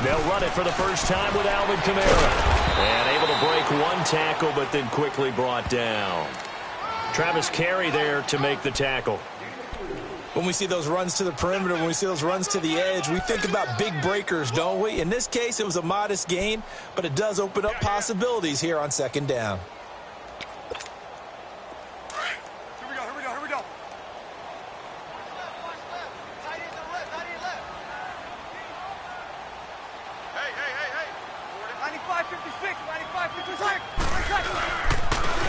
They'll run it for the first time with Alvin Kamara. And able to break one tackle, but then quickly brought down. Travis Carey there to make the tackle. When we see those runs to the perimeter, when we see those runs to the edge, we think about big breakers, don't we? In this case, it was a modest gain, but it does open up possibilities here on second down. Here we go. Hey. 95-56, 95-56.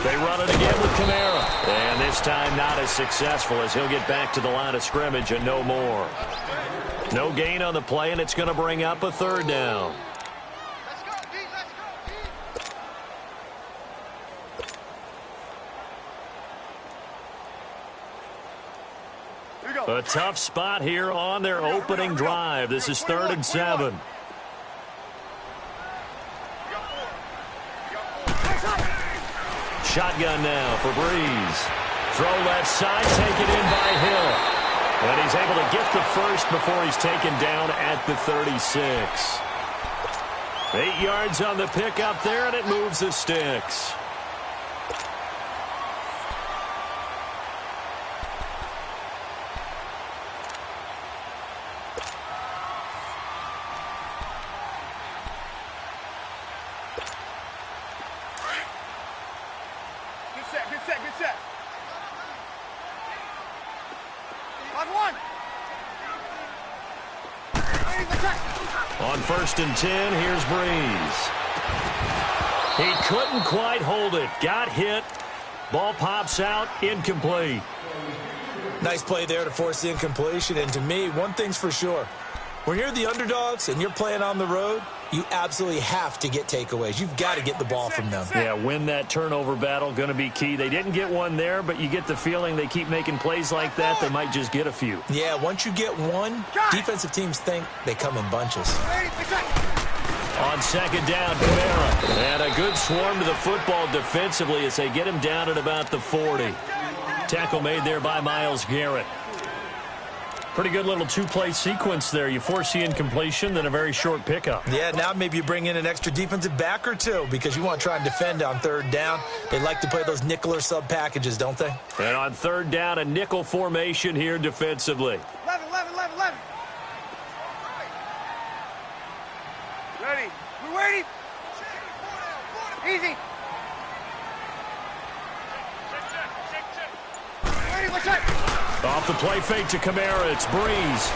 They run it again with Kamara. And this time not as successful as he'll get back to the line of scrimmage and no more. No gain on the play, and it's going to bring up a third down. A tough spot here on their opening drive. This is 3rd and 7. Shotgun now for Breeze. Throw left side, taken in by Hill. And he's able to get the first before he's taken down at the 36. 8 yards on the pickup there, and it moves the sticks. Good set. On 1st and 10, here's Breeze. He couldn't quite hold it. Got hit. Ball pops out. Incomplete. Nice play there to force the incompletion. And to me, one thing's for sure. When you're the underdogs and you're playing on the road, you absolutely have to get takeaways. You've got to get the ball from them. Yeah, win that turnover battle, going to be key. They didn't get one there, but you get the feeling they keep making plays like that, they might just get a few. Yeah, once you get one, defensive teams think they come in bunches. On 2nd down, Kamara. And a good swarm to the football defensively as they get him down at about the 40. Tackle made there by Myles Garrett. Pretty good little two-play sequence there. You force the incompletion, then a very short pickup. Yeah, now maybe you bring in an extra defensive back or two because you want to try and defend on 3rd down. They like to play those nickel or sub packages, don't they? And on 3rd down, a nickel formation here defensively. 11. Ready. We're ready. Easy. Ready, let's check. Off the play fake to Kamara, it's Breeze.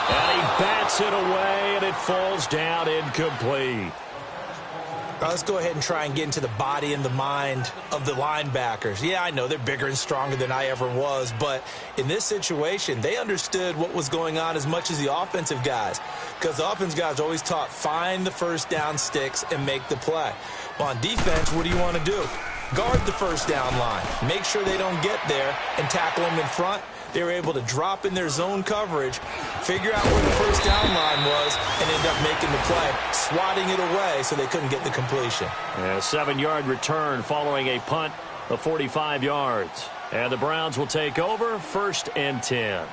And he bats it away, and it falls down incomplete. Now let's go ahead and try and get into the body and the mind of the linebackers. Yeah, I know they're bigger and stronger than I ever was, but in this situation, they understood what was going on as much as the offensive guys, because the offensive guys always taught find the first down sticks and make the play. Well, on defense, what do you want to do? Guard the first down line. Make sure they don't get there and tackle them in front. They were able to drop in their zone coverage, figure out where the first down line was, and end up making the play, swatting it away so they couldn't get the completion. A 7-yard return following a punt of 45 yards. And the Browns will take over 1st and 10.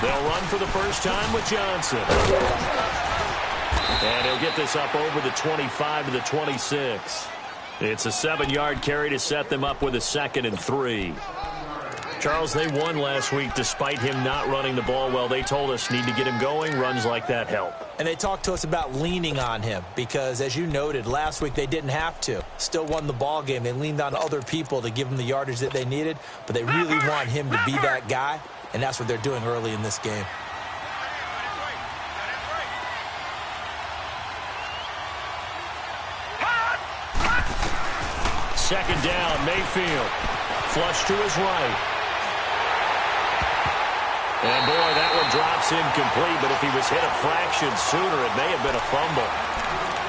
They'll run for the first time with Johnson. And he'll get this up over the 25 to the 26. It's a 7-yard carry to set them up with a 2nd and 3. Charles, they won last week despite him not running the ball well. They told us need to get him going. Runs like that help. And they talked to us about leaning on him because, as you noted, last week they didn't have to. Still won the ball game. They leaned on other people to give them the yardage that they needed, but they really want him to be that guy, and that's what they're doing early in this game. Second down, Mayfield. Flush to his right. And, boy, that one drop's incomplete, but if he was hit a fraction sooner, it may have been a fumble.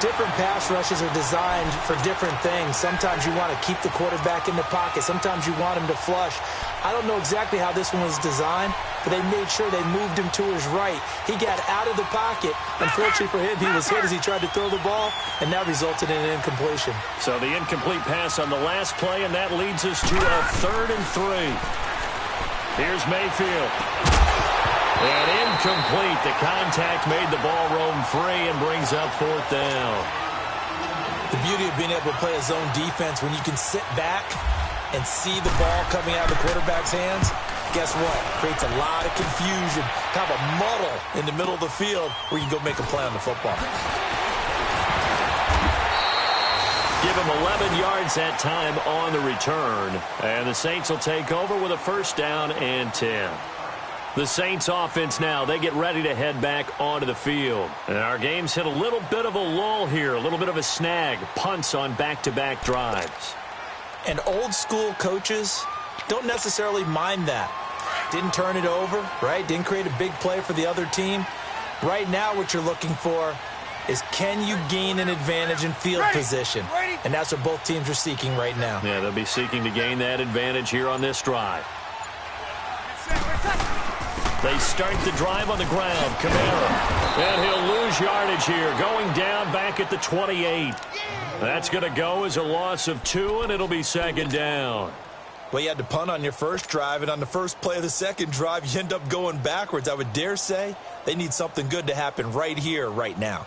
Different pass rushes are designed for different things. Sometimes you want to keep the quarterback in the pocket. Sometimes you want him to flush. I don't know exactly how this one was designed, but they made sure they moved him to his right. He got out of the pocket. Unfortunately for him, he was hit as he tried to throw the ball, and that resulted in an incompletion. So the incomplete pass on the last play, and that leads us to a 3rd and 3. Here's Mayfield. And incomplete. The contact made the ball roam free and brings up 4th down. The beauty of being able to play a zone defense when you can sit back and see the ball coming out of the quarterback's hands, guess what? Creates a lot of confusion, kind of a muddle in the middle of the field where you can go make a play on the football. Give him 11 yards that time on the return. And the Saints will take over with a 1st down and 10. The Saints offense now, they get ready to head back onto the field. And our game's hit a little bit of a lull here, a little bit of a snag. Punts on back-to-back drives. And old school coaches don't necessarily mind that. Didn't turn it over, right? Didn't create a big play for the other team. Right now what you're looking for is can you gain an advantage in field position? And that's what both teams are seeking right now. Yeah, they'll be seeking to gain that advantage here on this drive. They start the drive on the ground. Kamara. And he'll lose yardage here. Going down back at the 28. That's going to go as a loss of 2, and it'll be 2nd down. Well, you had to punt on your first drive, and on the first play of the second drive, you end up going backwards. I would dare say they need something good to happen right here, right now.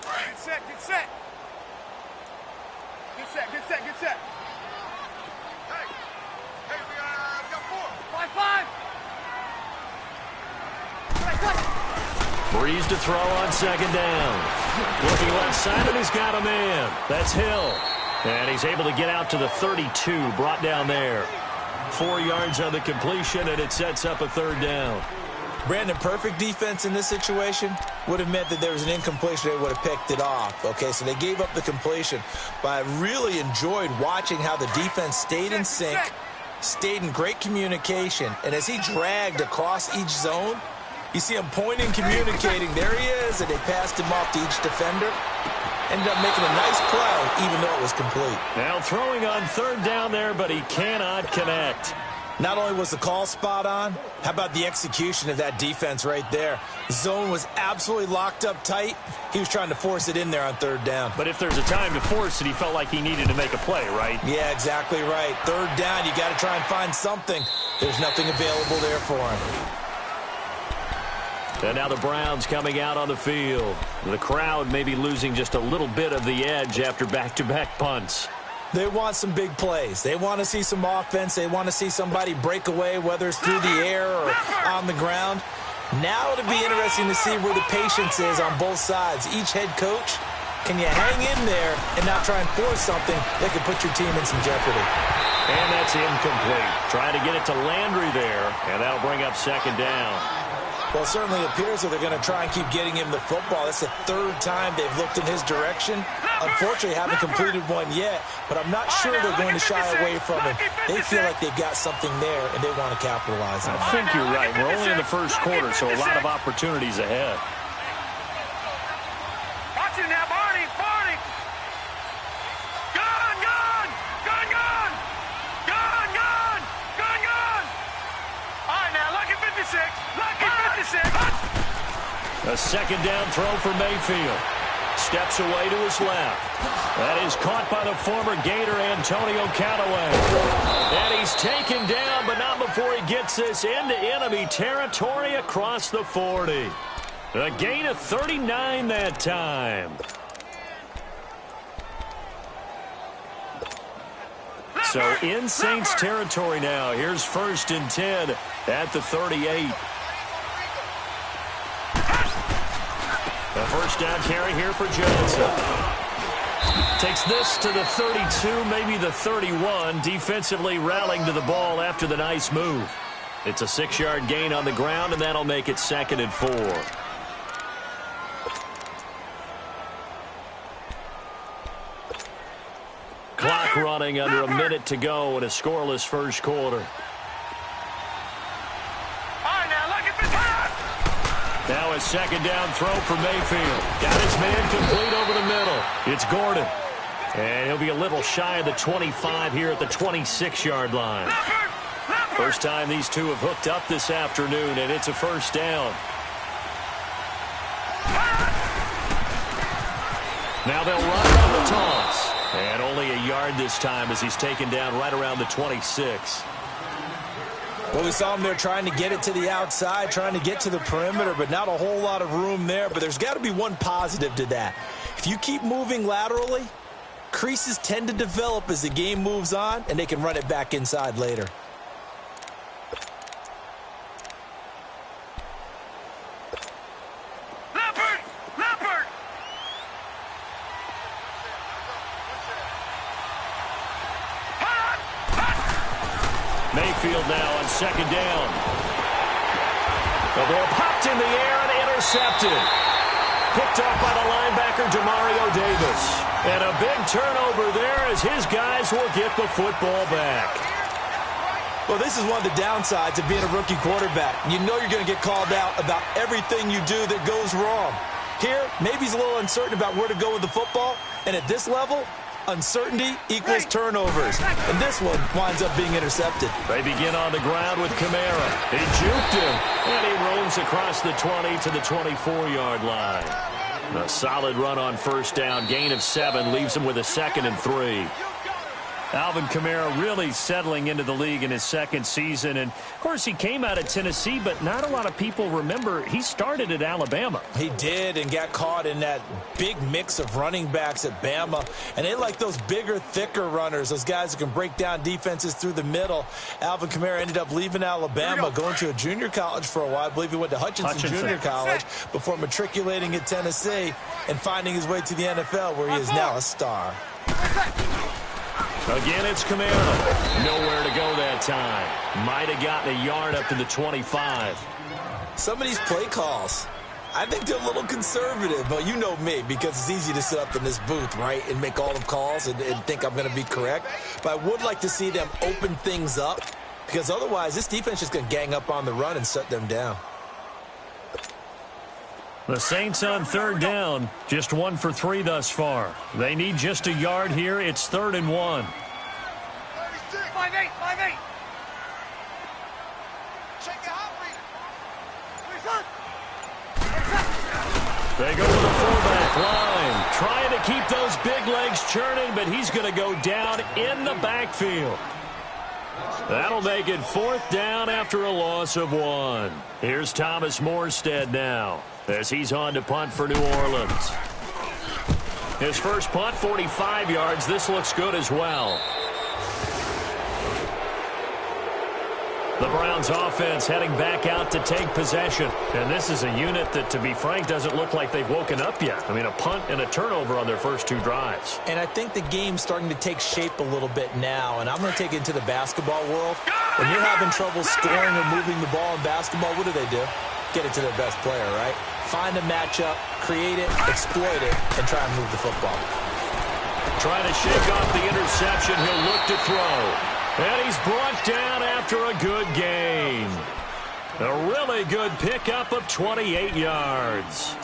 Get set, get set. Get set, get set, get set. Hey, we got 4. 5-5. Breeze to throw on 2nd down. Looking left side, and he's got a man. That's Hill. And he's able to get out to the 32, brought down there. 4 yards on the completion, and it sets up a 3rd down. Brandon, perfect defense in this situation would have meant that there was an incompletion. They would have picked it off. Okay, so they gave up the completion. But I really enjoyed watching how the defense stayed in sync, stayed in great communication, and as he dragged across each zone, you see him pointing, communicating. There he is, and they passed him off to each defender. Ended up making a nice play, even though it was complete. Now throwing on 3rd down there, but he cannot connect. Not only was the call spot on, how about the execution of that defense right there? The zone was absolutely locked up tight. He was trying to force it in there on 3rd down. But if there's a time to force it, he felt like he needed to make a play, right? Yeah, exactly right. 3rd down, you got to try and find something. There's nothing available there for him. And now the Browns coming out on the field. The crowd may be losing just a little bit of the edge after back-to-back punts. They want some big plays. They want to see some offense. They want to see somebody break away, whether it's through the air or on the ground. Now it'll be interesting to see where the patience is on both sides. Each head coach, can you hang in there and not try and force something that could put your team in some jeopardy? And that's incomplete. Trying to get it to Landry there, and that'll bring up 2nd down. Well, it certainly appears that they're going to try and keep getting him the football. That's the 3rd time they've looked in his direction. Unfortunately, haven't completed one yet, but I'm not sure they're going to shy away from him. They feel like they've got something there, and they want to capitalize on it. I think you're right. We're only in the 1st quarter, so a lot of opportunities ahead. Watch it now, Barney, Barney. Gun, gun, gun, gun. Gun, gun, gun, gun. All right, now, lucky 56. Lucky 56. A 2nd down throw for Mayfield. Steps away to his left. That is caught by the former Gator, Antonio Callaway. And he's taken down, but not before he gets this into enemy territory across the 40. A gain of 39 that time. So in Saints territory now. Here's 1st and 10 at the 38. A 1st down carry here for Johnson. Takes this to the 32, maybe the 31. Defensively rallying to the ball after the nice move. It's a 6-yard gain on the ground, and that'll make it 2nd and 4. Clock clock running under a minute to go in a scoreless first quarter. Now a second down throw for Mayfield. Got his man complete over the middle. It's Gordon. And he'll be a little shy of the 25 here at the 26-yard line. First time these two have hooked up this afternoon, and it's a first down. Now they'll run it on the toss. And only a yard this time as he's taken down right around the 26. Well, we saw him there trying to get it to the outside, trying to get to the perimeter, but not a whole lot of room there. But there's got to be one positive to that. If you keep moving laterally, creases tend to develop as the game moves on, and they can run it back inside later. Mayfield now on second down. The ball popped in the air and intercepted. Picked off by the linebacker, Demario Davis. And a big turnover there as his guys will get the football back. Well, this is one of the downsides of being a rookie quarterback. You know you're going to get called out about everything you do that goes wrong. Here, maybe he's a little uncertain about where to go with the football. And at this level, uncertainty equals turnovers. And this one winds up being intercepted. They begin on the ground with Kamara. He juked him. And he roams across the 20 to the 24-yard line. A solid run on first down. Gain of 7 leaves him with a 2nd and 3. Alvin Kamara really settling into the league in his second season. And, of course, he came out of Tennessee, but not a lot of people remember he started at Alabama. He did, and got caught in that big mix of running backs at Bama. And they like those bigger, thicker runners, those guys who can break down defenses through the middle. Alvin Kamara ended up leaving Alabama, going to a junior college for a while. I believe he went to Hutchinson Junior College before matriculating at Tennessee and finding his way to the NFL, where he is now a star. Again, it's Kamara. Nowhere to go that time. Might have gotten a yard up to the 25. Some of these play calls, I think they're a little conservative. But you know me, because it's easy to sit up in this booth, right, and make all the calls and think I'm going to be correct. But I would like to see them open things up, because otherwise this defense is going to gang up on the run and shut them down. The Saints on third down, just 1 for 3 thus far. They need just a yard here. It's 3rd and 1. 5-8, 5-8. Check the hot read. They go to the fullback line, trying to keep those big legs churning, but he's going to go down in the backfield. That'll make it 4th down after a loss of 1. Here's Thomas Morstead now, as he's on to punt for New Orleans. His first punt, 45 yards. This looks good as well. The Browns offense heading back out to take possession. And this is a unit that, to be frank, doesn't look like they've woken up yet. I mean, a punt and a turnover on their first 2 drives. And I think the game's starting to take shape a little bit now. And I'm going to take it into the basketball world. When you're having trouble scoring or moving the ball in basketball, what do? Get it to their best player, right? Find a matchup, create it, exploit it, and try and move the football. Trying to shake off the interception. He'll look to throw. And he's brought down after a good gain. A really good pickup of 28 yards.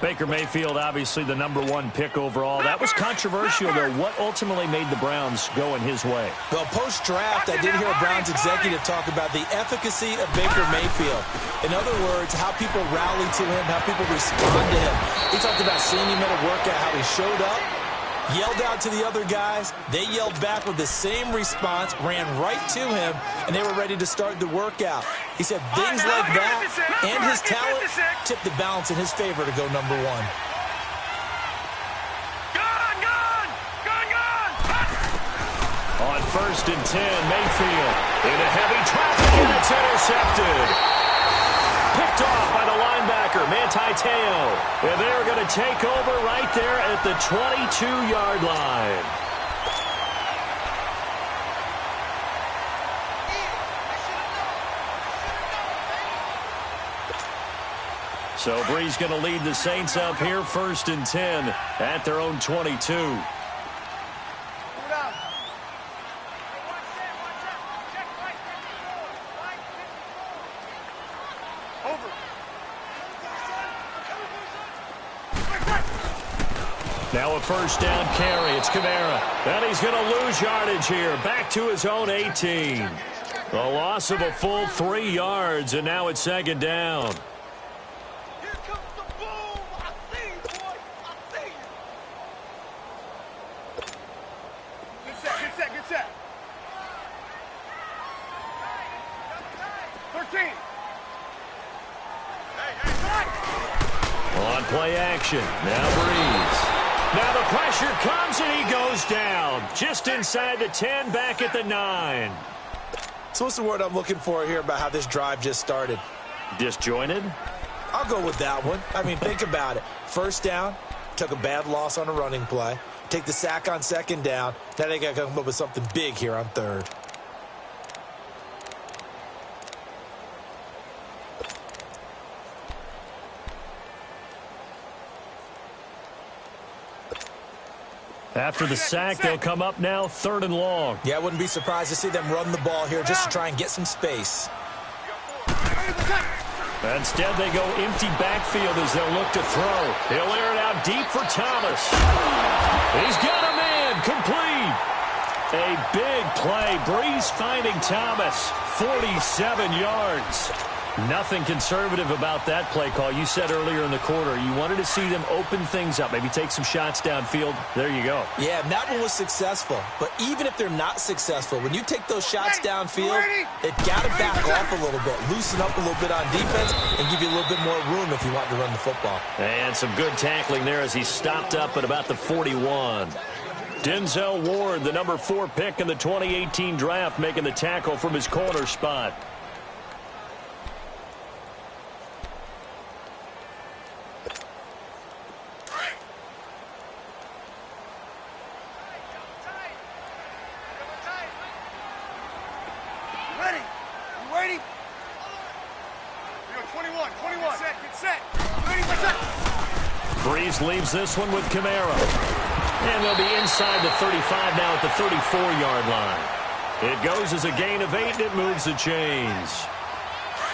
Baker Mayfield, obviously the #1 pick overall. That was controversial, though. What ultimately made the Browns go in his way? Well, post-draft, I did hear a Browns executive talk about the efficacy of Baker Mayfield. In other words, how people rally to him, how people respond to him. He talked about seeing him at a workout, how he showed up, yelled out to the other guys. They yelled back with the same response, ran right to him, and they were ready to start the workout. He said things like that and his talent tipped the balance in his favor to go #1. On 1st and 10, Mayfield into heavy traffic, and it's intercepted. Picked off by the linebacker, Manti Te'o. And they're going to take over right there at the 22-yard line. So Bree's going to lead the Saints up here, 1st and 10 at their own 22. Now a first down carry. It's Kamara. And he's going to lose yardage here. Back to his own 18. A loss of a full 3 yards, and now it's second down. Here comes the boom. I see you, boy. I see you. Good set, good set, good set. 13. On play action. Now Breeze. Now the pressure comes, and he goes down. Just inside the 10, back at the 9. So what's the word I'm looking for here about how this drive just started? Disjointed? I'll go with that one. I mean, think about it. First down, took a bad loss on a running play. Take the sack on second down. Now they got to come up with something big here on third. After the sack, they'll come up now 3rd and long. Yeah, I wouldn't be surprised to see them run the ball here just to try and get some space. Instead, they go empty backfield as they'll look to throw. He'll air it out deep for Thomas. He's got a man complete. A big play. Breeze finding Thomas. 47 yards. Nothing conservative about that play call. You said earlier in the quarter you wanted to see them open things up, maybe take some shots downfield. There you go. Yeah, and that one was successful. But even if they're not successful, when you take those shots downfield, they've got to back off a little bit, loosen up a little bit on defense, and give you a little bit more room if you want to run the football. And some good tackling there as he stopped up at about the 41. Denzel Ward, the number 4 pick in the 2018 draft, making the tackle from his corner spot. Breeze leaves this one with Kamara. And they'll be inside the 35 now at the 34-yard line. It goes as a gain of 8, and it moves the chains.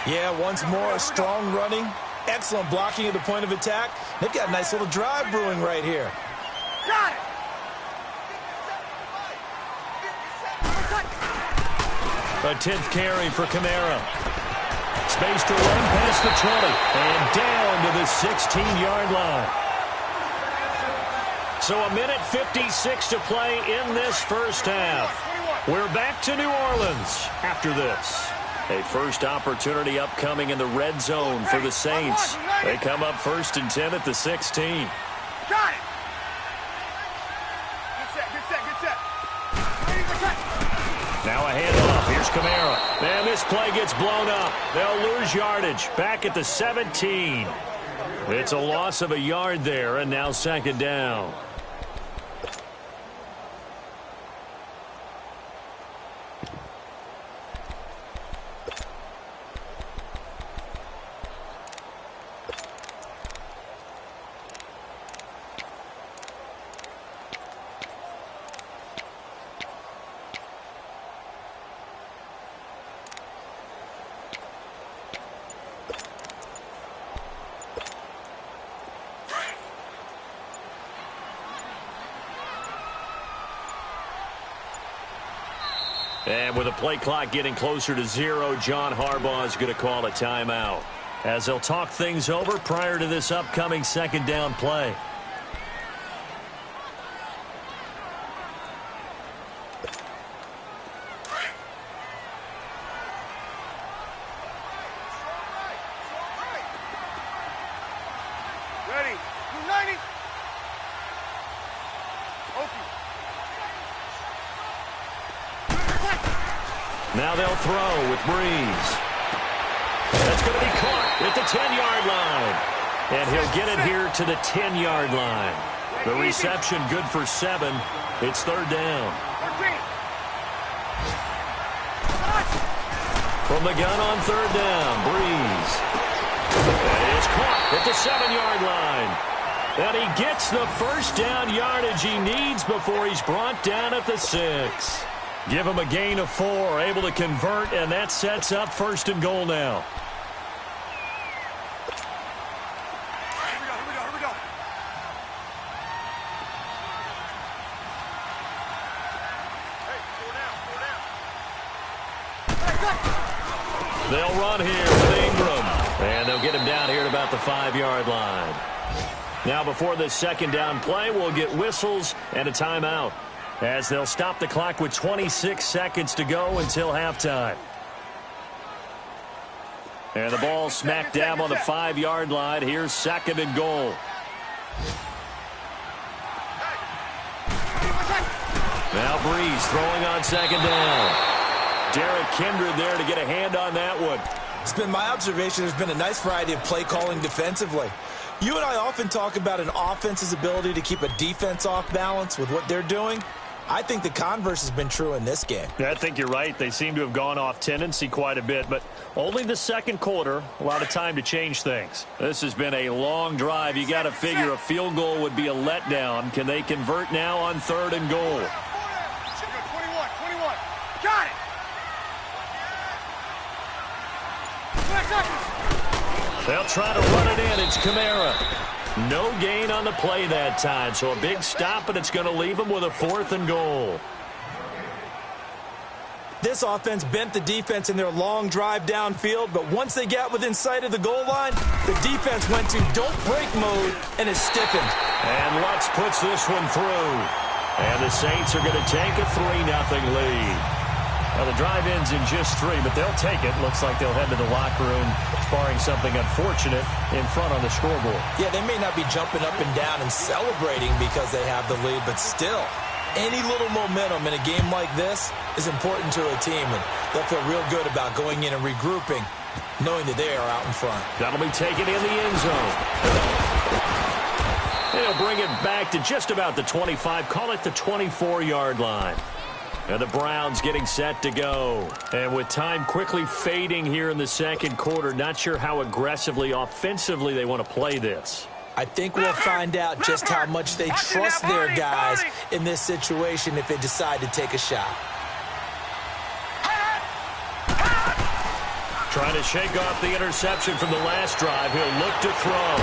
Yeah, once more, strong running, excellent blocking at the point of attack. They've got a nice little drive brewing right here. Got it. A 10th carry for Kamara. Space to run past the 20 and down to the 16-yard line. So a minute 56 to play in this first half. We're back to New Orleans after this. A first opportunity upcoming in the red zone for the Saints. They come up 1st and 10 at the 16. Got it. Good set, good set, good set. Now a handoff. Here's Kamara. And this play gets blown up. They'll lose yardage. Back at the 17. It's a loss of a yard there, and now second down. And with the play clock getting closer to 0, John Harbaugh is going to call a timeout as they'll talk things over prior to this upcoming second down play. Ready. 290. Now they'll throw with Breeze. That's going to be caught at the 10-yard line. And he'll get it here to the 10-yard line. The reception good for 7. It's third down. From the gun on third down, Breeze. And it's caught at the 7-yard line. And he gets the first down yardage he needs before he's brought down at the 6. Give him a gain of 4, able to convert, and that sets up 1st and goal now. Here we go. They'll run here with Ingram. And they'll get him down here at about the 5-yard line. Now before this second down play, we'll get whistles and a timeout, as they'll stop the clock with 26 seconds to go until halftime. And the ball smack dab on the 5-yard line. Here's second and goal. Now Breeze throwing on second down. Derek Kindred there to get a hand on that one. It's been my observation there's been a nice variety of play calling defensively. You and I often talk about an offense's ability to keep a defense off balance with what they're doing. I think the converse has been true in this game. Yeah, I think you're right. They seem to have gone off tendency quite a bit, but only the second quarter, a lot of time to change things. This has been a long drive. You got to figure a field goal would be a letdown. Can they convert now on third and goal? 21. Got it. They'll try to run it in. It's Kamara. No gain on the play that time, so a big stop, and it's going to leave them with a 4th and goal. This offense bent the defense in their long drive downfield, but once they got within sight of the goal line, the defense went to don't break mode and is stiffened. And Lutz puts this one through. And the Saints are going to take a 3-0 lead. Well, the drive ends in just 3, but they'll take it. Looks like they'll head to the locker room, barring something unfortunate, in front on the scoreboard. Yeah, they may not be jumping up and down and celebrating because they have the lead, but still, any little momentum in a game like this is important to a team, and they'll feel real good about going in and regrouping, knowing that they are out in front. That'll be taken in the end zone. They'll bring it back to just about the 25, call it the 24-yard line. And the Browns getting set to go. And with time quickly fading here in the second quarter, not sure how aggressively, offensively they want to play this. I think we'll find out just how much they trust their guys in this situation if they decide to take a shot. Trying to shake off the interception from the last drive. He'll look to throw.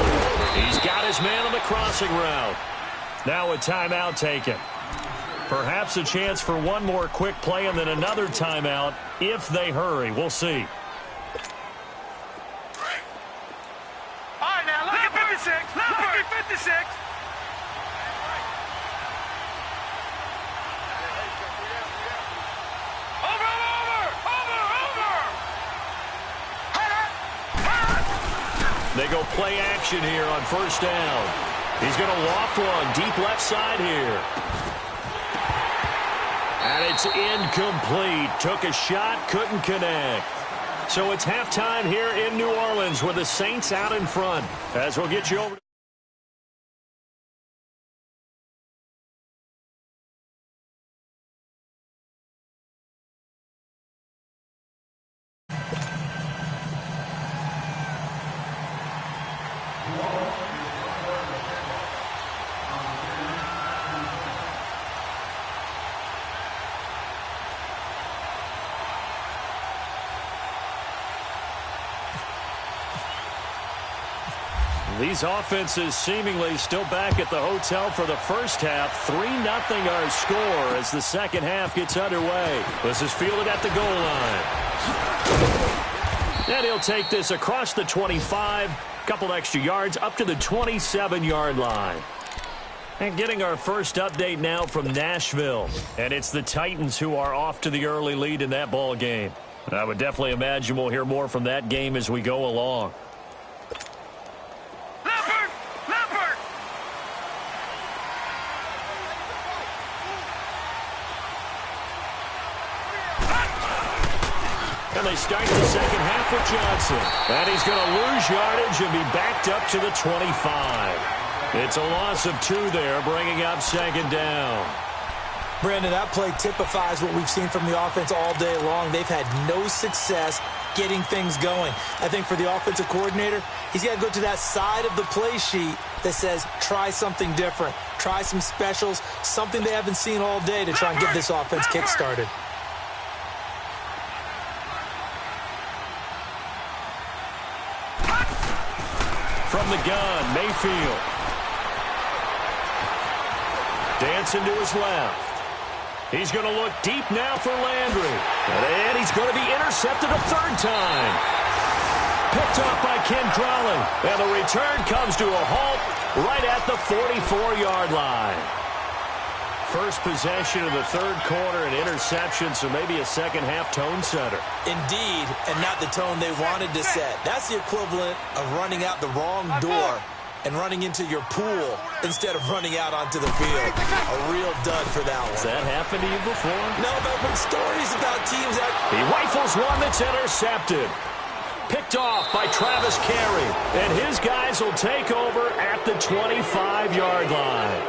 He's got his man on the crossing route. Now a timeout taken. Perhaps a chance for one more quick play and then another timeout if they hurry. We'll see. All right, now look at 56. Look at 56. They go play action here on first down. He's going to loft one deep left side here. And it's incomplete. Took a shot, couldn't connect. So it's halftime here in New Orleans with the Saints out in front. As we'll get you over. These offenses seemingly still back at the hotel for the first half. 3-0 our score as the second half gets underway. This is fielded at the goal line. And he'll take this across the 25, couple extra yards up to the 27-yard line. And getting our first update now from Nashville. And it's the Titans who are off to the early lead in that ball game. I would definitely imagine we'll hear more from that game as we go along. And they start the second half with Johnson. And he's going to lose yardage and be backed up to the 25. It's a loss of 2 there, bringing up second down. Brandon, that play typifies what we've seen from the offense all day long. They've had no success getting things going. I think for the offensive coordinator, he's got to go to that side of the play sheet that says try something different, try some specials, something they haven't seen all day to try and get this offense kick-started. From the gun, Mayfield. Dancing to his left. He's going to look deep now for Landry. And he's going to be intercepted a third time. Picked off by Ken Crawley. And the return comes to a halt right at the 44-yard line. First possession of the third quarter, an interception, so maybe a second-half tone setter. Indeed, and not the tone they wanted to set. That's the equivalent of running out the wrong door and running into your pool instead of running out onto the field. A real dud for that one. Has that happened to you before? No, but stories about teams that... He rifles one that's intercepted. Picked off by Travis Carey, and his guys will take over at the 25-yard line.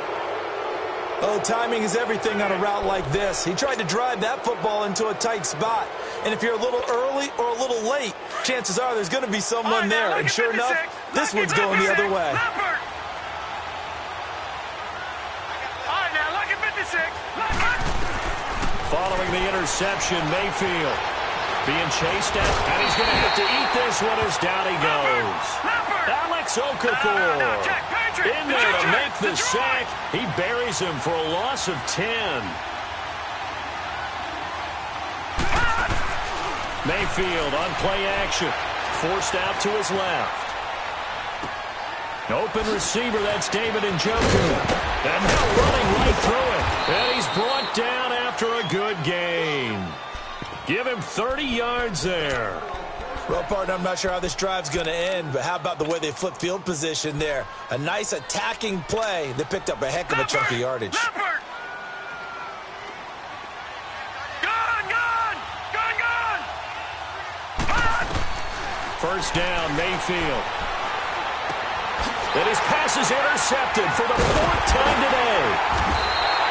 Oh, timing is everything on a route like this. He tried to drive that football into a tight spot. And if you're a little early or a little late, chances are there's going to be someone there. And sure enough, this one's going the other way. Following the interception, Mayfield being chased at, and he's going to have to eat this one as down he goes. Alex Okafor in there to make the sack. He buries him for a loss of 10. Mayfield on play action. Forced out to his left. Open receiver, that's David Njoku. And now running right through it. And he's brought down after a good gain. Give him 30 yards there. Well, partner, I'm not sure how this drive's going to end, but how about the way they flip field position there? A nice attacking play that picked up a heck of a chunk of yardage. First down, Mayfield. And his pass is intercepted for the fourth time today.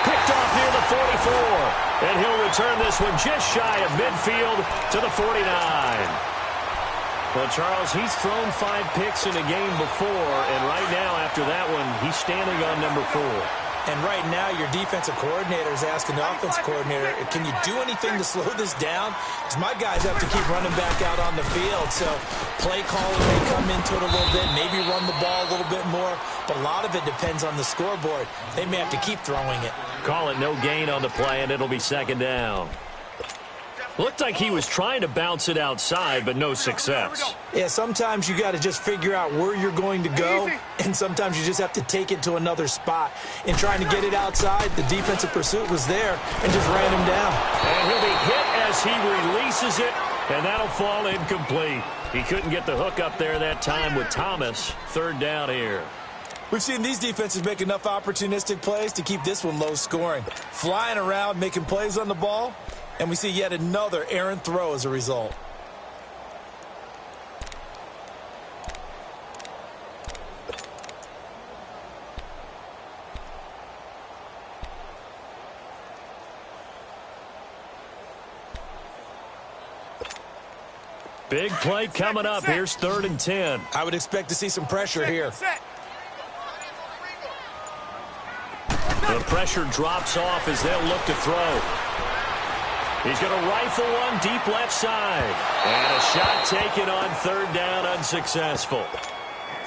Picked off near the 44. And he'll return this one just shy of midfield to the 49. Well, Charles, he's thrown 5 picks in a game before, and right now, after that one, he's standing on number 4. And right now, your defensive coordinator is asking the offensive coordinator, can you do anything to slow this down? Because my guys have to keep running back out on the field. So play caller may come into it a little bit, maybe run the ball a little bit more. But a lot of it depends on the scoreboard. They may have to keep throwing it. Call it no gain on the play, and it'll be second down. Looked like he was trying to bounce it outside, but no success. Yeah, sometimes you got to just figure out where you're going to go, and sometimes you just have to take it to another spot. In trying to get it outside, the defensive pursuit was there and just ran him down. And he'll be hit as he releases it, and that'll fall incomplete. He couldn't get the hook up there that time with Thomas. Third down here. We've seen these defenses make enough opportunistic plays to keep this one low scoring. Flying around, making plays on the ball. And we see yet another errant throw as a result. Big play coming up. Here's 3rd and 10. I would expect to see some pressure here. The pressure drops off as they'll look to throw. He's going to rifle one deep left side. And a shot taken on 3rd down, unsuccessful.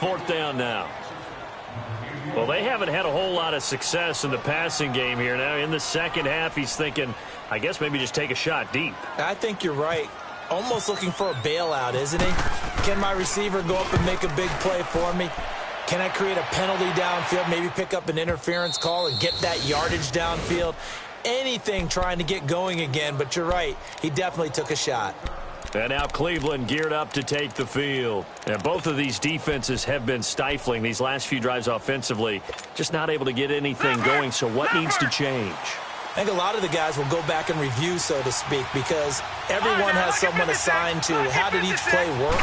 4th down now. Well, they haven't had a whole lot of success in the passing game here. Now, in the second half, he's thinking, I guess maybe just take a shot deep. I think you're right. Almost looking for a bailout, isn't he? Can my receiver go up and make a big play for me? Can I create a penalty downfield, maybe pick up an interference call and get that yardage downfield? Anything trying to get going again, but you're right. He definitely took a shot. And now Cleveland geared up to take the field. And both of these defenses have been stifling these last few drives offensively. Just not able to get anything going, so what needs to change? I think a lot of the guys will go back and review, so to speak, because everyone has someone assigned to how did each play work.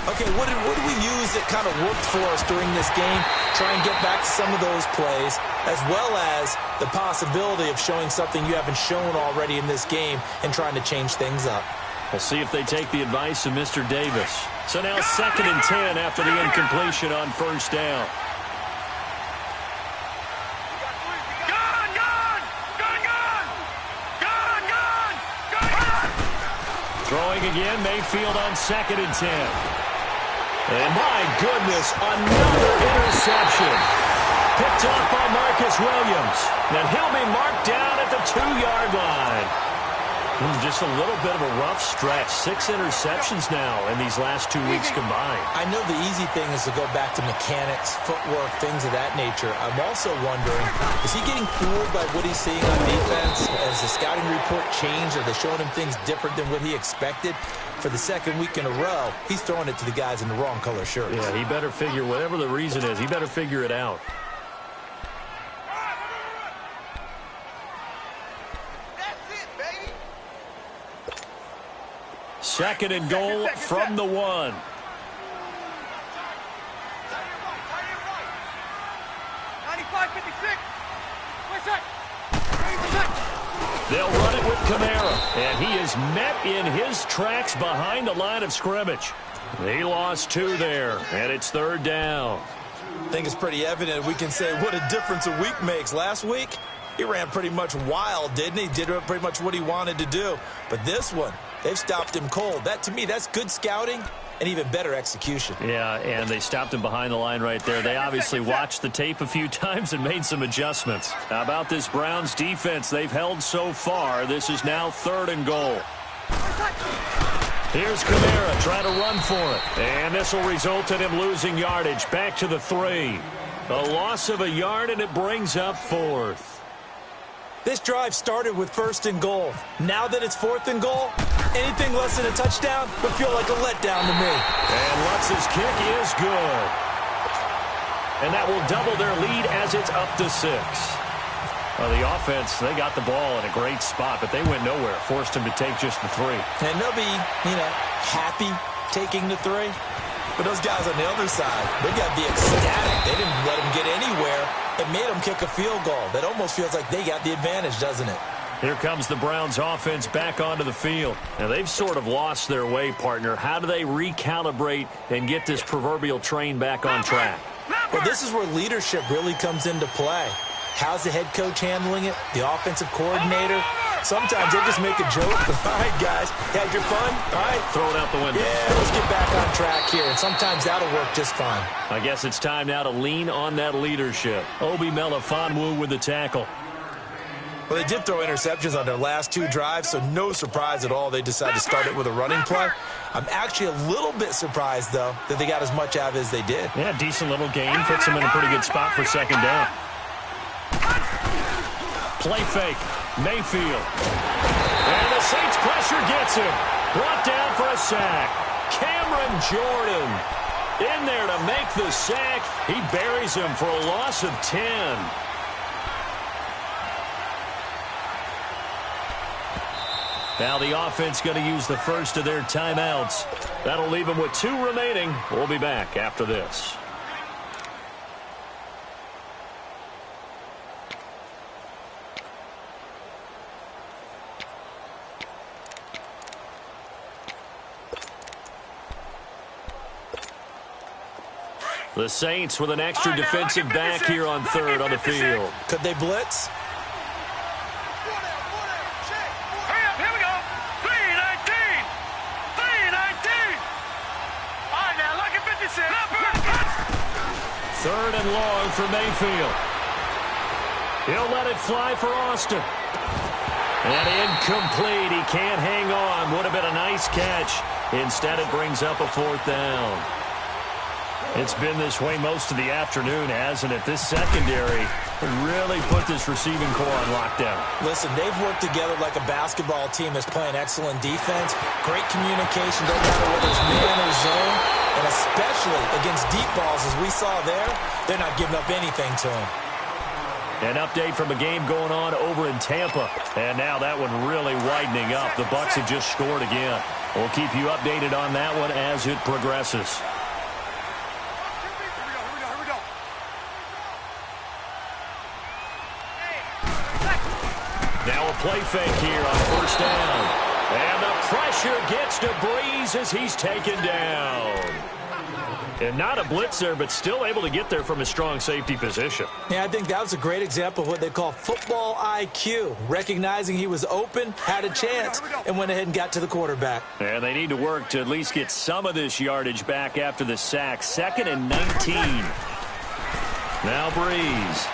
Okay, what did we use that kind of worked for us during this game? Try and get back to some of those plays, as well as the possibility of showing something you haven't shown already in this game and trying to change things up. We'll see if they take the advice of Mr. Davis. So now 2nd and 10 after the incompletion on 1st down. Throwing again, Mayfield on 2nd and 10. And my goodness, another interception. picked off by Marcus Williams. And he'll be marked down at the 2-yard line. Just a little bit of a rough stretch. 6 interceptions now in these last 2 weeks combined. I know the easy thing is to go back to mechanics, footwork, things of that nature. I'm also wondering, is he getting fooled by what he's seeing on defense? Has the scouting report changed? Are they showing him things different than what he expected? For the second week in a row, he's throwing it to the guys in the wrong color shirts. Yeah, he better figure, whatever the reason is, he better figure it out. Second and goal from the 1. They'll run it with Kamara, and he is met in his tracks behind the line of scrimmage. He lost 2 there, and it's 3rd down. I think it's pretty evident we can say what a difference a week makes. Last week, he ran pretty much wild, didn't he? Did pretty much what he wanted to do. But this one, they've stopped him cold. That, to me, that's good scouting and even better execution. Yeah, and they stopped him behind the line right there. They obviously watched the tape a few times and made some adjustments. How about this Browns defense they've held so far? This is now 3rd and goal. Here's Kamara trying to run for it. And this will result in him losing yardage back to the 3. A loss of a yard, and it brings up 4th. This drive started with 1st and goal. Now that it's 4th and goal, anything less than a touchdown would feel like a letdown to me. And Lutz's kick is good. And that will double their lead as it's up to 6. Well, the offense, they got the ball in a great spot, but they went nowhere. Forced him to take just the 3. And they'll be, happy taking the 3. But those guys on the other side, they got to be ecstatic. They didn't let them get anywhere. It made them kick a field goal. That almost feels like they got the advantage, doesn't it? Here comes the Browns offense back onto the field. Now, they've sort of lost their way, partner. How do they recalibrate and get this proverbial train back on track? Well, this is where leadership really comes into play. How's the head coach handling it? The offensive coordinator? Sometimes they just make a joke. All right, guys, had your fun? All right. Throw it out the window. Yeah, let's get back on track here. And sometimes that'll work just fine. I guess it's time now to lean on that leadership. bignell0513's with the tackle. Well, they did throw interceptions on their last 2 drives, so no surprise at all they decided to start it with a running play. I'm actually a little bit surprised, though, that they got as much out of it as they did. Yeah, decent little game. Puts them in a pretty good spot for 2nd down. Play fake. Mayfield. And the Saints pressure gets him. Brought down for a sack. Cameron Jordan in there to make the sack. He buries him for a loss of 10. Now the offense going to use the first of their timeouts. That'll leave them with 2 remaining. We'll be back after this. The Saints with an extra defensive back here on 3rd on the field. Could they blitz? Here we go. 319. 319. All right, now, look at 56. 3rd and long for Mayfield. He'll let it fly for Austin. And incomplete. He can't hang on. Would have been a nice catch. Instead, it brings up a 4th down. It's been this way most of the afternoon, hasn't it? This secondary really put this receiving core on lockdown. Listen, they've worked together like a basketball team that's playing excellent defense. Great communication, don't matter whether it's man or zone. And especially against deep balls, as we saw there, they're not giving up anything to them. An update from a game going on over in Tampa. And now that one really widening up. The Bucs have just scored again. We'll keep you updated on that one as it progresses. Now a play fake here on 1st down. And the pressure gets to Breeze as he's taken down. And not a blitz there, but still able to get there from a strong safety position. Yeah, I think that was a great example of what they call football IQ. Recognizing he was open, had a chance, and went ahead and got to the quarterback. And they need to work to at least get some of this yardage back after the sack. 2nd and 19. Now Breeze.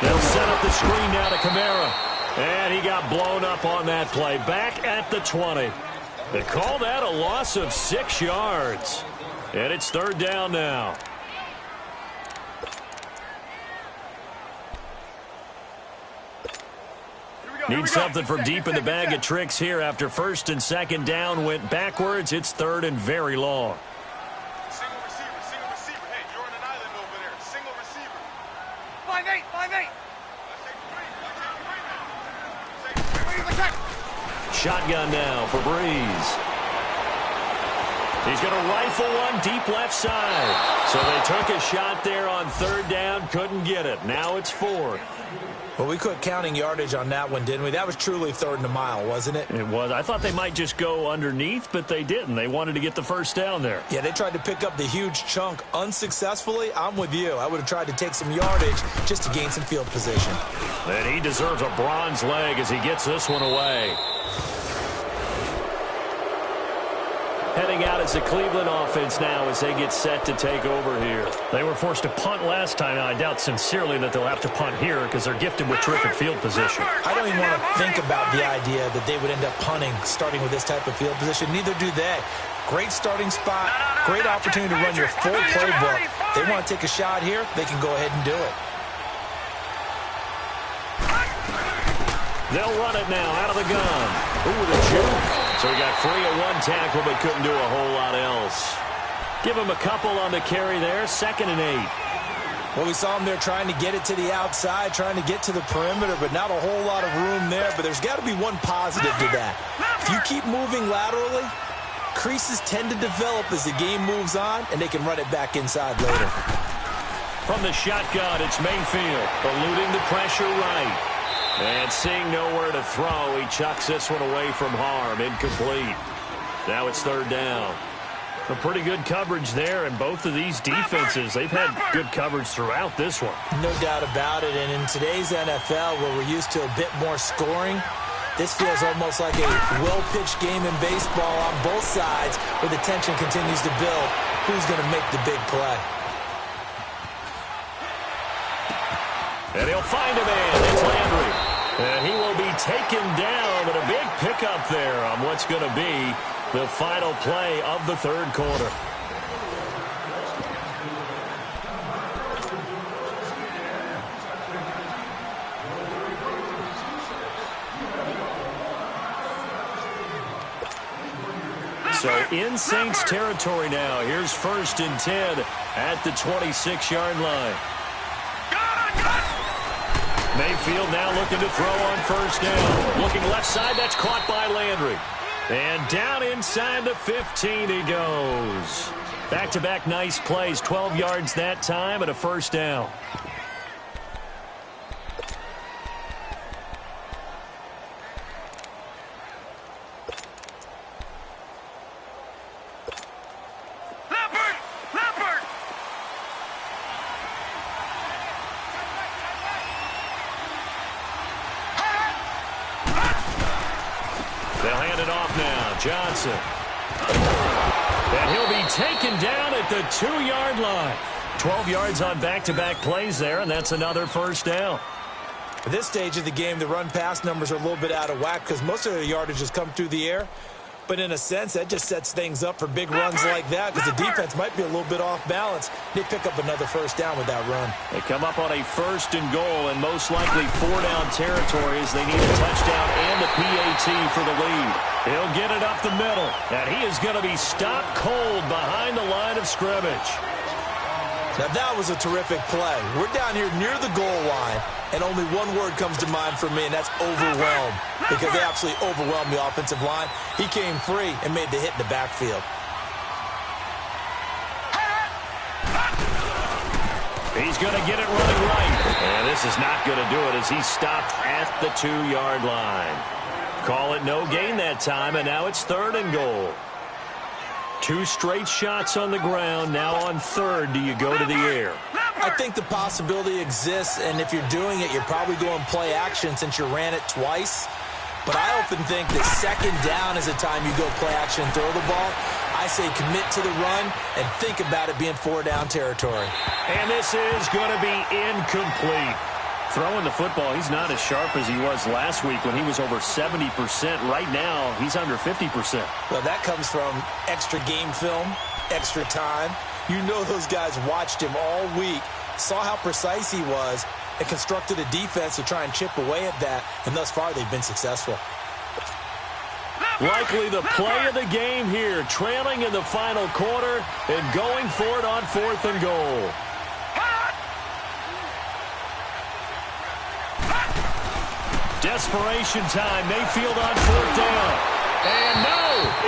They'll set up the screen now to Kamara. And he got blown up on that play. Back at the 20. They call that a loss of 6 yards. And it's third down now. Need something from deep in the bag of tricks here after first and second down went backwards. It's third and very long. Single receiver. Hey, you're on an island over there. Single receiver. 5-8. Shotgun now for Breeze. He's going to rifle one deep left side. So they took a shot there on third down, couldn't get it. Now it's fourth. Well, we quit counting yardage on that one, didn't we? That was truly third and a mile, wasn't it? It was. I thought they might just go underneath, but they didn't. They wanted to get the first down there. Yeah, they tried to pick up the huge chunk unsuccessfully. I'm with you. I would have tried to take some yardage just to gain some field position. And he deserves a bronze leg as he gets this one away. Heading out as the Cleveland offense now as they get set to take over here. They were forced to punt last time. Now, I doubt sincerely that they'll have to punt here because they're gifted with terrific field position. I don't even want to think about the idea that they would end up punting starting with this type of field position. Neither do they. Great starting spot, great opportunity to run your full playbook. They want to take a shot here, they can go ahead and do it. They'll run it now out of the gun. Ooh, the juke. So he got free of one tackle, but couldn't do a whole lot else. Give him a couple on the carry there, 2nd and 8. Well, we saw him there trying to get it to the outside, trying to get to the perimeter, but not a whole lot of room there. But there's got to be one positive to that. If you keep moving laterally, creases tend to develop as the game moves on, and they can run it back inside later. From the shotgun, it's Mayfield, eluding the pressure right. And seeing nowhere to throw, he chucks this one away from harm. Incomplete. Now it's third down. A pretty good coverage there, and both of these defenses, they've had good coverage throughout this one. No doubt about it, and in today's NFL, where we're used to a bit more scoring, this feels almost like a well-pitched game in baseball on both sides, where the tension continues to build. Who's going to make the big play? And he'll find a man. It's Landry. And he will be taken down, but a big pickup there on what's going to be the final play of the third quarter. So in Saints territory now. Here's 1st and 10 at the 26-yard line. Mayfield now looking to throw on first down. Looking left side, that's caught by Landry. And down inside the 15 he goes. Back-to-back nice plays, 12 yards that time and a first down. Johnson. And he'll be taken down at the 2-yard line. 12 yards on back-to-back plays there, and that's another first down. At this stage of the game, the run-pass numbers are a little bit out of whack because most of the yardage has come through the air. But in a sense, that just sets things up for big runs like that because the defense might be a little bit off balance. They pick up another first down with that run. They come up on a 1st and goal and most likely 4-down territory as they need a touchdown and a PAT for the lead. He'll get it up the middle, and he is going to be stopped cold behind the line of scrimmage. Now that was a terrific play. We're down here near the goal line, and only one word comes to mind for me, and that's overwhelmed, because they absolutely overwhelmed the offensive line. He came free and made the hit in the backfield. He's going to get it running right, and this is not going to do it as he's stopped at the 2-yard line. Call it no gain that time, and now it's 3rd and goal. 2 straight shots on the ground. Now on 3rd, do you go to the air? I think the possibility exists, and if you're doing it, you're probably going play action since you ran it twice. But I often think that 2nd down is the time you go play action and throw the ball. I say commit to the run and think about it being 4-down territory. And this is going to be incomplete. Throwing the football, he's not as sharp as he was last week when he was over 70%. Right now, he's under 50%. Well, that comes from extra game film, extra time. You know those guys watched him all week, saw how precise he was, and constructed a defense to try and chip away at that. And thus far, they've been successful. Likely the play of the game here, trailing in the final quarter and going for it on 4th and goal. Desperation time. Mayfield on 4th down. And no,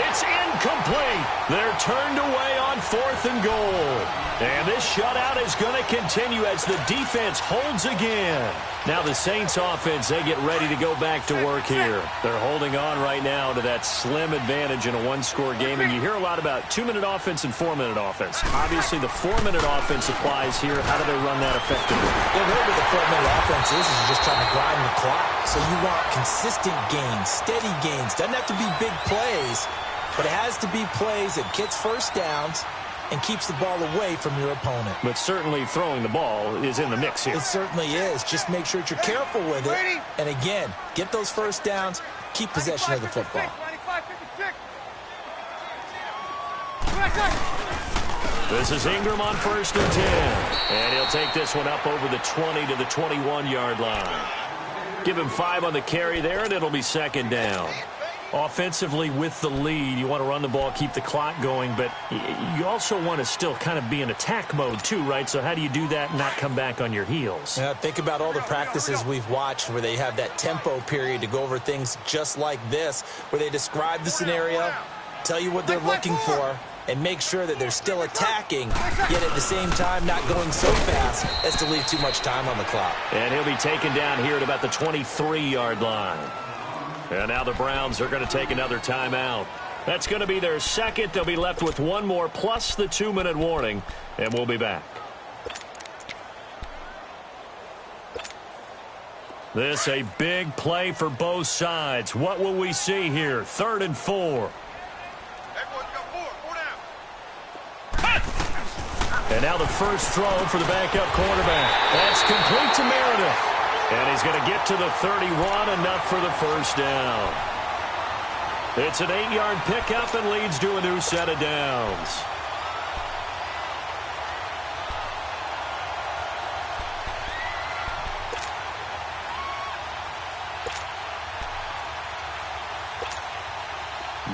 it's incomplete. They're turned away on 4th and goal. And this shutout is going to continue as the defense holds again. Now the Saints offense, they get ready to go back to work here. They're holding on right now to that slim advantage in a one-score game. And you hear a lot about 2-minute offense and 4-minute offense. Obviously, the 4-minute offense applies here. How do they run that effectively? Well, really the 4-minute offense is just trying to grind the clock. So you want consistent gains, steady gains. Doesn't have to be big plays, but it has to be plays that gets first downs and keeps the ball away from your opponent. But certainly throwing the ball is in the mix here. It certainly is. Just make sure that you're careful with it. And again, get those first downs, keep possession of the football. This is Ingram on 1st and 10. And he'll take this one up over the 20 to the 21-yard line. Give him 5 on the carry there, and it'll be 2nd down. Offensively with the lead, you want to run the ball, keep the clock going, but you also want to still kind of be in attack mode too, right? So how do you do that and not come back on your heels? Yeah, think about all the practices we've watched where they have that tempo period to go over things just like this, where they describe the scenario, tell you what they're looking for, and make sure that they're still attacking, yet at the same time not going so fast as to leave too much time on the clock. And he'll be taken down here at about the 23-yard line. And now the Browns are going to take another timeout. That's going to be their second. They'll be left with one more plus the 2-minute warning, and we'll be back. This a big play for both sides. What will we see here? 3rd and 4. And now the first throw for the backup quarterback. That's complete to Meredith. And he's going to get to the 31, enough for the first down. It's an 8-yard pickup and leads to a new set of downs.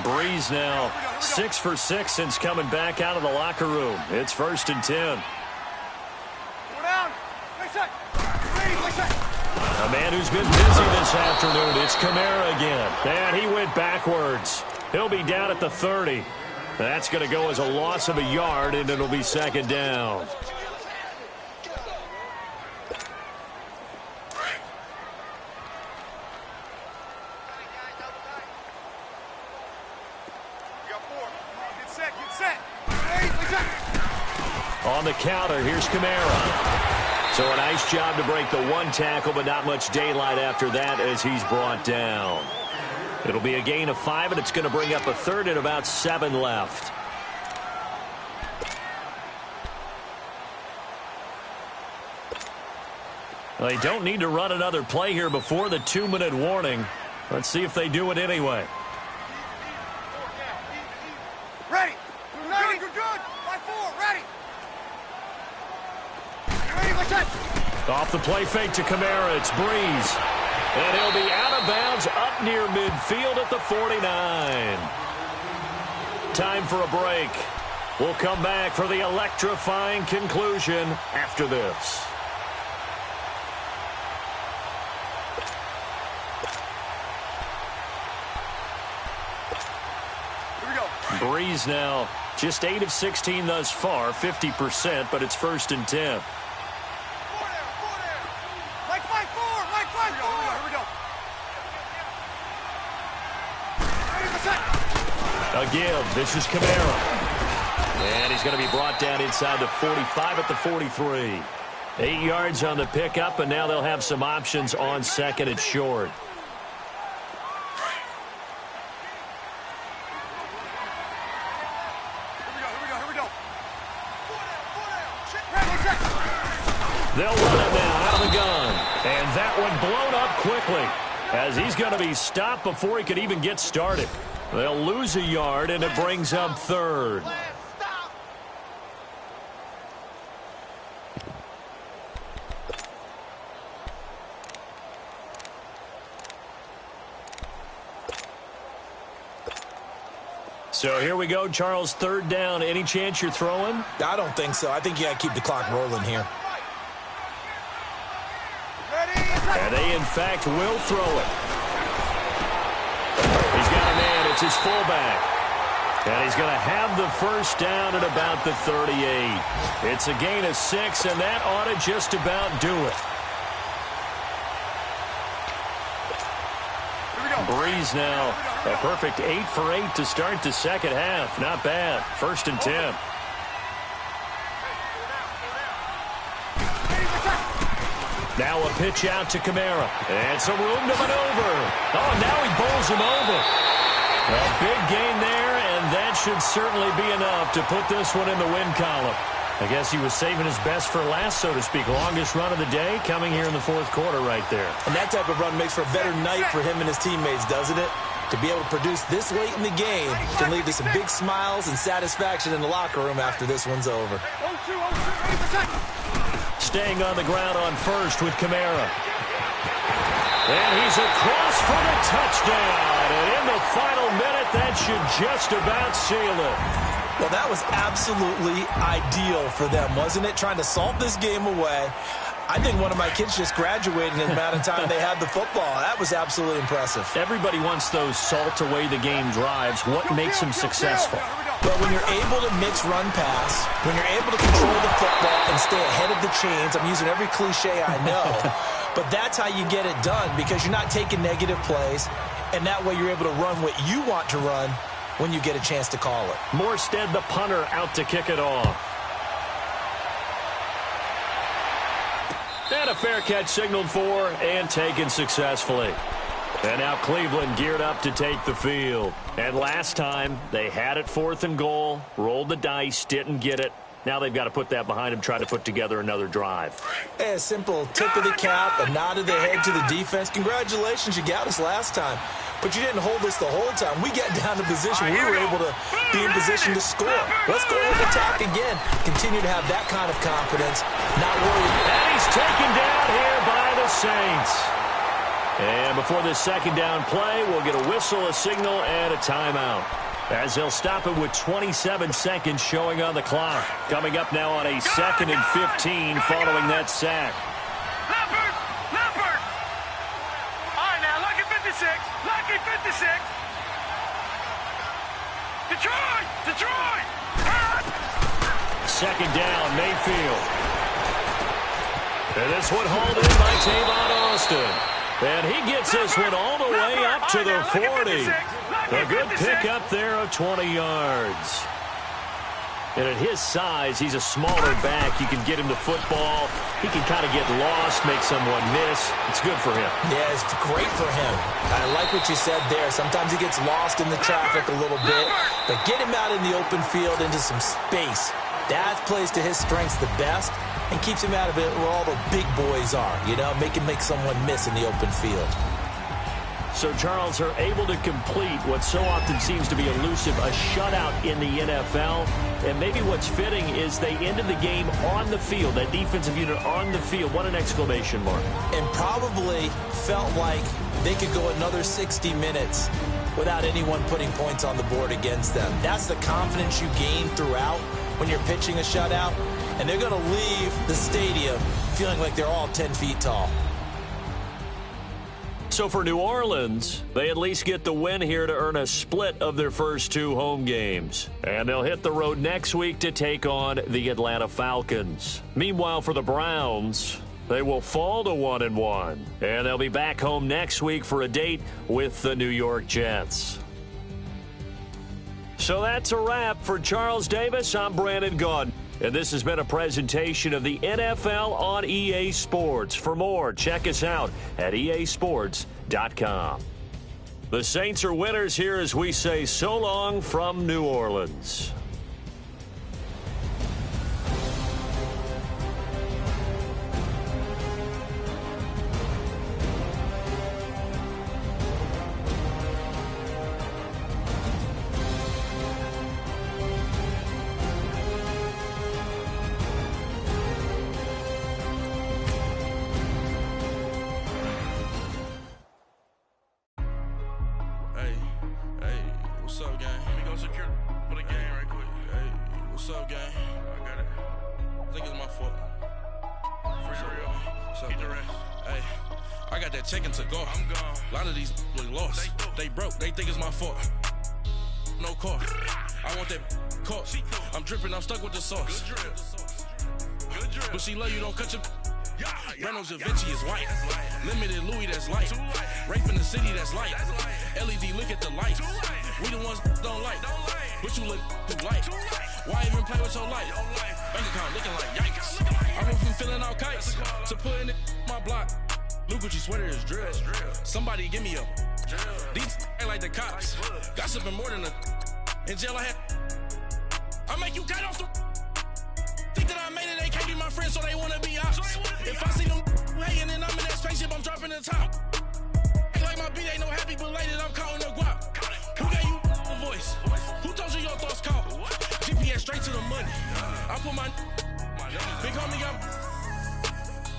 Breeze now 6 for 6 since coming back out of the locker room. It's 1st and 10. A man who's been busy this afternoon. It's Kamara again. And he went backwards. He'll be down at the 30. That's going to go as a loss of a yard, and it'll be 2nd down. On the counter, here's Kamara. So a nice job to break the one tackle, but not much daylight after that as he's brought down. It'll be a gain of 5, and it's going to bring up a 3rd and about 7 left. They don't need to run another play here before the 2-minute warning. Let's see if they do it anyway. Ready. Ready. Good. 5-4. Ready. Off the play fake to Kamara, it's Breeze. And he'll be out of bounds up near midfield at the 49. Time for a break. We'll come back for the electrifying conclusion after this. Here we go. Breeze now just 8 of 16 thus far, 50%, but it's 1st and 10. A give. This is Kamara. And he's going to be brought down inside the 45 at the 43. 8 yards on the pickup, and now they'll have some options on 2nd and short. They'll run it now out of the gun. And that one blown up quickly as he's going to be stopped before he could even get started. They'll lose a yard, and it brings up third. So here we go, Charles, third down. Any chance you're throwing? I don't think so. I think you got to keep the clock rolling here. And they, in fact, will throw it. He's got a man. It's his fullback. And he's going to have the first down at about the 38. It's a gain of 6, and that ought to just about do it. Breeze now, a perfect 8 for 8 to start the second half. Not bad. 1st and 10. Now a pitch out to Kamara. And some room to maneuver. Oh, now he bowls him over. A big gain there, and that should certainly be enough to put this one in the win column. I guess he was saving his best for last, so to speak. Longest run of the day coming here in the 4th quarter right there. And that type of run makes for a better night for him and his teammates, doesn't it? To be able to produce this late in the game can lead to some big smiles and satisfaction in the locker room after this one's over. Staying on the ground on first with Kamara. And he's across for the touchdown. And in the final minute, that should just about seal it. Well, that was absolutely ideal for them, wasn't it? Trying to salt this game away. I think one of my kids just graduated in the amount of time they had the football. That was absolutely impressive. Everybody wants those salt away the game drives. What makes them successful? Well, when you're able to mix run pass, when you're able to control the football and stay ahead of the chains, I'm using every cliche I know, but that's how you get it done because you're not taking negative plays, and that way you're able to run what you want to run when you get a chance to call it. Morstead, the punter, out to kick it off. And a fair catch signaled for and taken successfully. And now Cleveland geared up to take the field. And last time, they had it 4th and goal, rolled the dice, didn't get it. Now they've got to put that behind them, try to put together another drive. Hey, a simple tip of the cap, a nod of the head to the defense. Congratulations, you got us last time. But you didn't hold us the whole time. We got down to position. We were able to be in position to score. Let's go ahead and attack again. Continue to have that kind of confidence. Not worried. And he's taken down here by the Saints. And before this second down play, we'll get a whistle, a signal, and a timeout. As they'll stop it with 27 seconds showing on the clock. Coming up now on a 2nd and 15 following that sack. Leopard! All right, now, lucky 56. Lucky 56. Detroit! Second down, Mayfield. And this one hauled in by Tavon Austin. And he gets this one all the way up to the 40. A good pickup there of 20 yards. And at his size, he's a smaller back. You can get him the football. He can kind of get lost, make someone miss. It's good for him. Yeah, it's great for him. I like what you said there. Sometimes he gets lost in the traffic a little bit. But get him out in the open field into some space. That plays to his strengths the best and keeps him out of it where all the big boys are. You know, make someone miss in the open field. So, Charles, are able to complete what so often seems to be elusive, a shutout in the NFL. And maybe what's fitting is they ended the game on the field, that defensive unit on the field. What an exclamation mark. And probably felt like they could go another 60 minutes without anyone putting points on the board against them. That's the confidence you gain throughout when you're pitching a shutout. And they're going to leave the stadium feeling like they're all 10 feet tall. So for New Orleans, they at least get the win here to earn a split of their first 2 home games. And they'll hit the road next week to take on the Atlanta Falcons. Meanwhile, for the Browns, they will fall to 1-1. And they'll be back home next week for a date with the New York Jets. So that's a wrap. For Charles Davis, I'm Brandon Gaudin. And this has been a presentation of the NFL on EA Sports. For more, check us out at easports.com. The Saints are winners here as we say so long from New Orleans. Hey, I got that check into go. I'm gone. A lot of these look lost. They broke. They think it's my fault. No car. I want that car. I'm dripping. I'm stuck with the sauce. Good drip. But she love you. Don't cut your. Reynolds Da Vinci is white. Limited Louis, that's light. Rape in the city, that's light. LED, look at the lights. We the ones don't like. But you look too light. Why even play with your life? Bank account looking like yikes. I went from filling out kites to putting it in my block. Blue Gucci sweater is drill. Somebody give me a. These ain't like the cops. Gossiping more than a. In jail I had. I make you cut off the. Think that I made it, they can't be my friends, so they wanna be ops. If I see them hanging and I'm in that spaceship, I'm dropping the top. Ain't like my beat ain't no happy, belated, I'm counting the guap. Who gave you the voice? Who told you your thoughts count? GPS straight to the money. I put my big homie got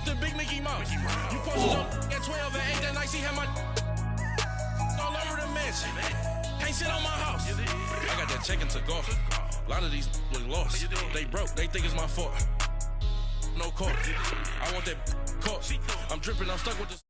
the big Mickey Mouse. You posted up at 12 and 8 that night, she had my all over the mansion. Can't sit on my house. I got that check into golf. A lot of these look lost. They broke. They think it's my fault. No car. I want that car. I'm dripping. I'm stuck with this.